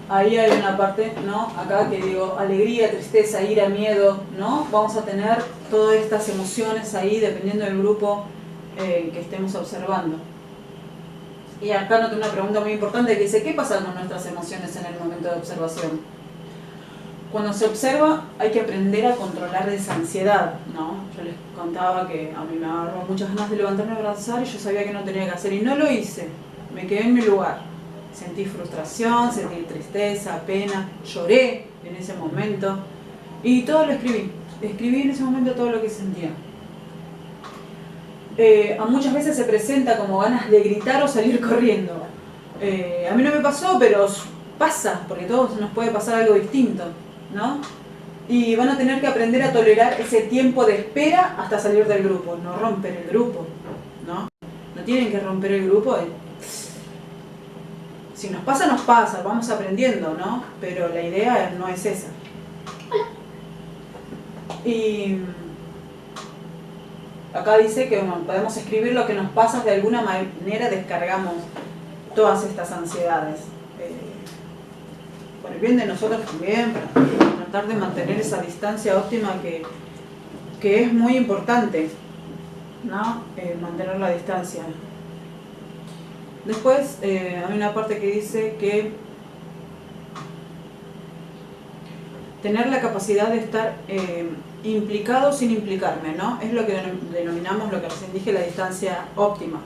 ahí hay una parte, ¿no? Acá que digo, alegría, tristeza, ira, miedo, ¿no? Vamos a tener todas estas emociones ahí dependiendo del grupo que estemos observando. Y acá noté una pregunta muy importante que dice, ¿qué pasa con nuestras emociones en el momento de observación? Cuando se observa hay que aprender a controlar esa ansiedad, ¿no? Yo les contaba que a mí me agarró muchas ganas de levantarme a abrazar y yo sabía que no tenía que hacer y no lo hice. Me quedé en mi lugar. Sentí frustración, sentí tristeza, pena, lloré en ese momento y todo lo escribí. Escribí en ese momento todo lo que sentía. A muchas veces se presenta como ganas de gritar o salir corriendo. A mí no me pasó, pero pasa, porque a todos nos puede pasar algo distinto, ¿no? Y van a tener que aprender a tolerar ese tiempo de espera hasta salir del grupo, no romper el grupo, ¿no? No tienen que romper el grupo. Si nos pasa, vamos aprendiendo, ¿no? Pero la idea no es esa. Y acá dice que bueno, podemos escribir lo que nos pasa, de alguna manera descargamos todas estas ansiedades. Por el bien de nosotros también, para tratar de mantener esa distancia óptima que es muy importante, ¿no? Mantener la distancia. Después hay una parte que dice que tener la capacidad de estar implicado sin implicarme, ¿no? Es lo que denominamos, lo que recién dije, la distancia óptima.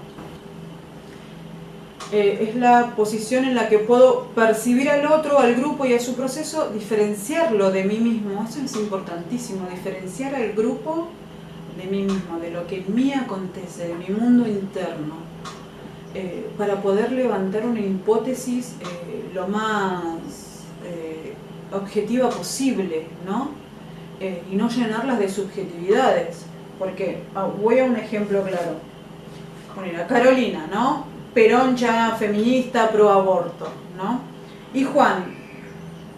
Es la posición en la que puedo percibir al otro, al grupo y a su proceso, diferenciarlo de mí mismo. Eso es importantísimo, diferenciar al grupo de mí mismo, de lo que en mí acontece, de mi mundo interno, para poder levantar una hipótesis lo más objetiva posible, ¿no? Y no llenarlas de subjetividades. Porque, voy a un ejemplo claro. Bueno, Carolina, ¿no? Peroncha, feminista, pro aborto, ¿no? Y Juan,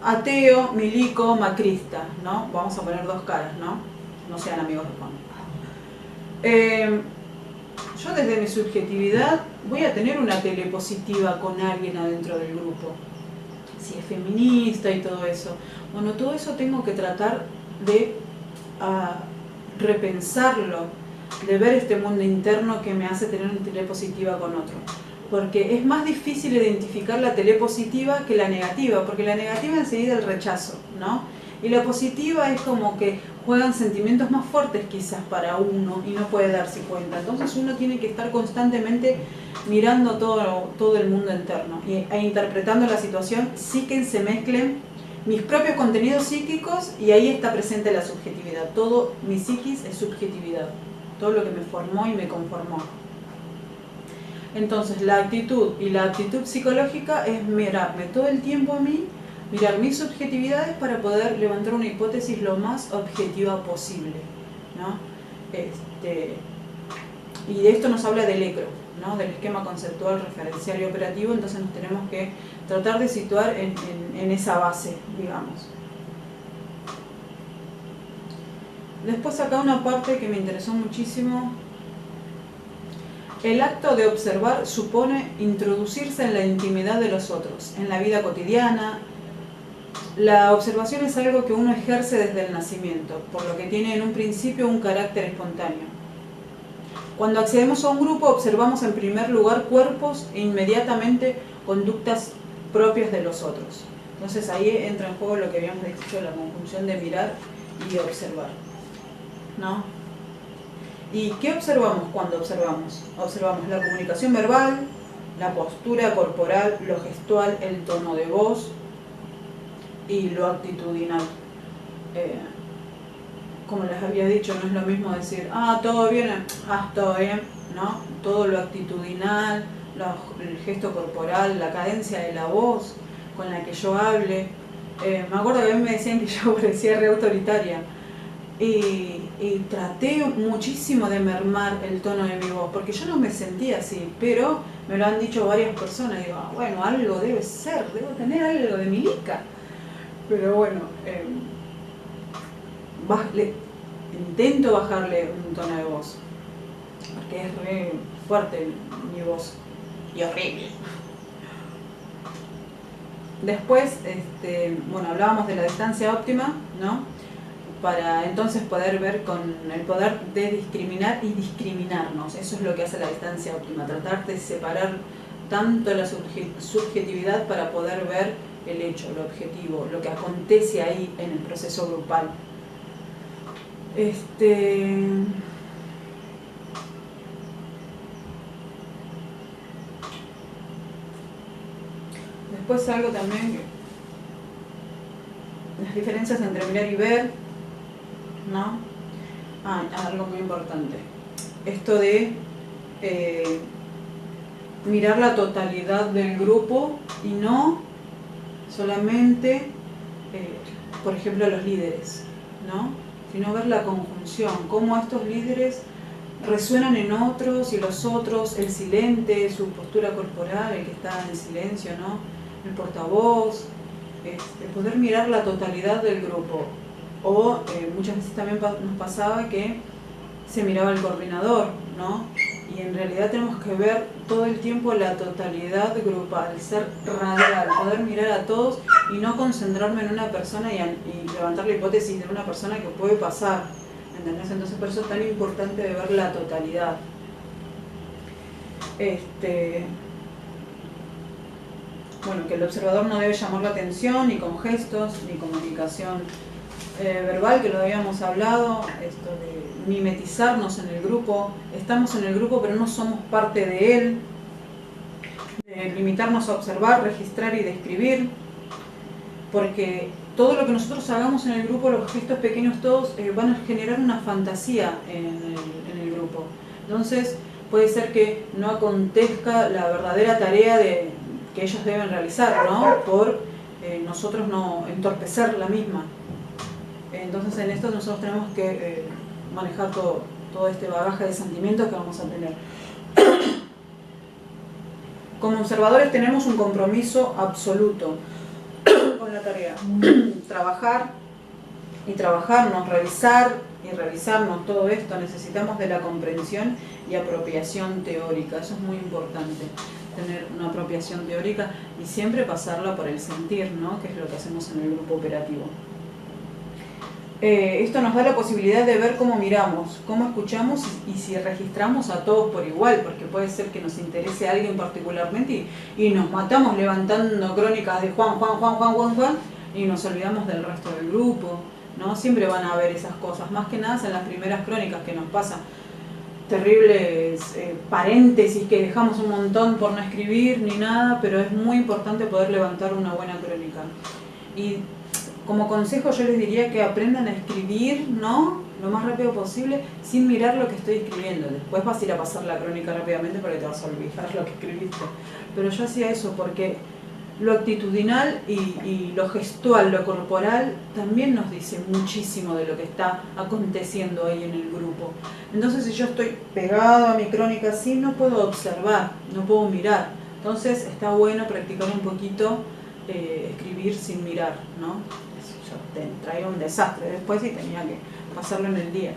ateo, milico, macrista, ¿no? Vamos a poner dos caras, ¿no? No sean amigos de Juan. Yo desde mi subjetividad voy a tener una telepositiva con alguien adentro del grupo. Si es feminista y todo eso. Bueno, todo eso tengo que tratar de repensarlo, de ver este mundo interno que me hace tener una telepositiva con otro. Porque es más difícil identificar la telepositiva que la negativa, porque la negativa enseguida el rechazo, ¿no? Y la positiva es como que juegan sentimientos más fuertes quizás para uno y no puede darse cuenta. Entonces uno tiene que estar constantemente mirando todo el mundo interno e interpretando la situación, sí que se mezclen mis propios contenidos psíquicos y ahí está presente la subjetividad. Todo mi psiquis es subjetividad, todo lo que me formó y me conformó. Entonces la actitud y la actitud psicológica es mirarme todo el tiempo a mí, mirar mis subjetividades para poder levantar una hipótesis lo más objetiva posible, ¿no? Y de esto nos habla del ECRO, ¿no? Del esquema conceptual, referencial y operativo. Entonces nos tenemos que tratar de situar en esa base, digamos. Después acá una parte que me interesó muchísimo. El acto de observar supone introducirse en la intimidad de los otros, en la vida cotidiana. La observación es algo que uno ejerce desde el nacimiento, por lo que tiene en un principio un carácter espontáneo. Cuando accedemos a un grupo, observamos en primer lugar cuerpos e inmediatamente conductas propias de los otros. Entonces ahí entra en juego lo que habíamos dicho, la conjunción de mirar y de observar, ¿no? ¿Y qué observamos cuando observamos? Observamos la comunicación verbal, la postura corporal, lo gestual, el tono de voz y lo actitudinal. Como les había dicho, no es lo mismo decir, todo bien, todo bien, ¿no? Todo lo actitudinal, el gesto corporal, la cadencia de la voz con la que yo hable. Me acuerdo que a mí me decían que yo parecía re autoritaria. Y traté muchísimo de mermar el tono de mi voz, porque yo no me sentía así, pero me lo han dicho varias personas, y digo, bueno, algo debe ser, debo tener algo de milica. Pero bueno, intento bajarle un tono de voz, porque es re fuerte mi voz, y horrible. Después, bueno, hablábamos de la distancia óptima, ¿no? Para entonces poder ver con el poder de discriminar y discriminarnos. Eso es lo que hace la distancia óptima, tratar de separar tanto la subjetividad para poder ver el hecho, el objetivo, lo que acontece ahí en el proceso grupal. Después algo también, las diferencias entre mirar y ver, ¿no? Algo muy importante. Esto de mirar la totalidad del grupo y no solamente, por ejemplo, los líderes, ¿no? Sino ver la conjunción, cómo estos líderes resuenan en otros y los otros, el silente, su postura corporal, el que está en silencio, ¿no? El portavoz, poder mirar la totalidad del grupo. O muchas veces también nos pasaba que se miraba el coordinador, ¿no? Y en realidad tenemos que ver todo el tiempo la totalidad grupal, ser radial, poder mirar a todos y no concentrarme en una persona y levantar la hipótesis de una persona que puede pasar, ¿entendés? Entonces por eso es tan importante de ver la totalidad. Bueno, que el observador no debe llamar la atención ni con gestos, ni comunicación verbal, que lo habíamos hablado, esto de mimetizarnos en el grupo. Estamos en el grupo pero no somos parte de él. Limitarnos a observar, registrar y describir, porque todo lo que nosotros hagamos en el grupo, los gestos pequeños todos, van a generar una fantasía en el grupo. Entonces puede ser que no acontezca la verdadera tarea que ellos deben realizar, ¿no? Por nosotros no entorpecer la misma. Entonces en esto nosotros tenemos que manejar todo este bagaje de sentimientos que vamos a tener. Como observadores tenemos un compromiso absoluto con la tarea. Trabajar y trabajarnos, revisar y revisarnos, todo esto necesitamos de la comprensión y apropiación teórica. Eso es muy importante, tener una apropiación teórica y siempre pasarla por el sentir, ¿no? Que es lo que hacemos en el grupo operativo. Esto nos da la posibilidad de ver cómo miramos, cómo escuchamos y si registramos a todos por igual, porque puede ser que nos interese a alguien particularmente y nos matamos levantando crónicas de Juan, y nos olvidamos del resto del grupo, ¿no? Siempre van a haber esas cosas, más que nada en las primeras crónicas que nos pasan terribles paréntesis que dejamos un montón por no escribir ni nada, pero es muy importante poder levantar una buena crónica. Y como consejo yo les diría que aprendan a escribir, ¿no? Lo más rápido posible, sin mirar lo que estoy escribiendo. Después vas a ir a pasar la crónica rápidamente porque te vas a olvidar lo que escribiste. Pero yo hacía eso porque lo actitudinal y lo gestual, lo corporal, también nos dice muchísimo de lo que está aconteciendo ahí en el grupo. Entonces si yo estoy pegado a mi crónica así, no puedo observar, no puedo mirar. Entonces está bueno practicar un poquito escribir sin mirar, ¿no? Yo traía un desastre después y tenía que pasarlo en el día.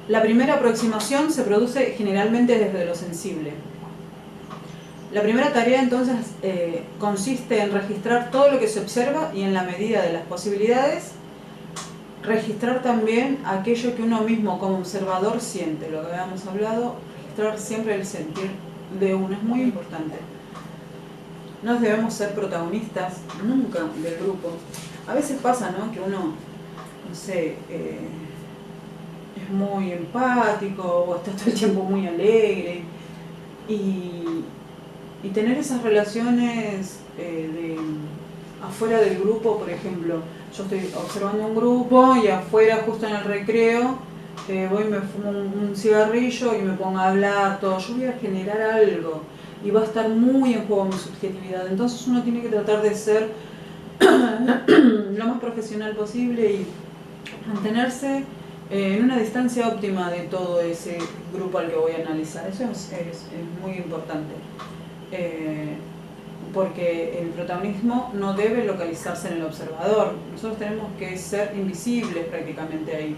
La primera aproximación se produce generalmente desde lo sensible. La primera tarea entonces consiste en registrar todo lo que se observa y en la medida de las posibilidades registrar también aquello que uno mismo como observador siente, lo que habíamos hablado, registrar siempre el sentir de uno, es muy importante. No debemos ser protagonistas nunca del grupo. A veces pasa, ¿no?, que uno, no sé, es muy empático o está todo el tiempo muy alegre y tener esas relaciones afuera del grupo, por ejemplo, yo estoy observando un grupo y afuera justo en el recreo voy y me fumo un cigarrillo y me pongo a hablar todo, yo voy a generar algo y va a estar muy en juego mi subjetividad. Entonces uno tiene que tratar de ser lo más profesional posible y mantenerse en una distancia óptima de todo ese grupo al que voy a analizar. Eso es muy importante, porque el protagonismo no debe localizarse en el observador. Nosotros tenemos que ser invisibles prácticamente ahí.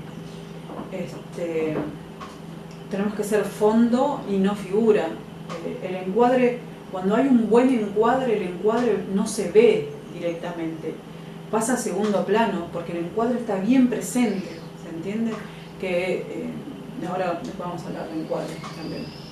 Tenemos que ser fondo y no figura. El encuadre, cuando hay un buen encuadre, el encuadre no se ve directamente, pasa a segundo plano, porque el encuadre está bien presente, ¿se entiende? Que ahora vamos a hablar de encuadre también.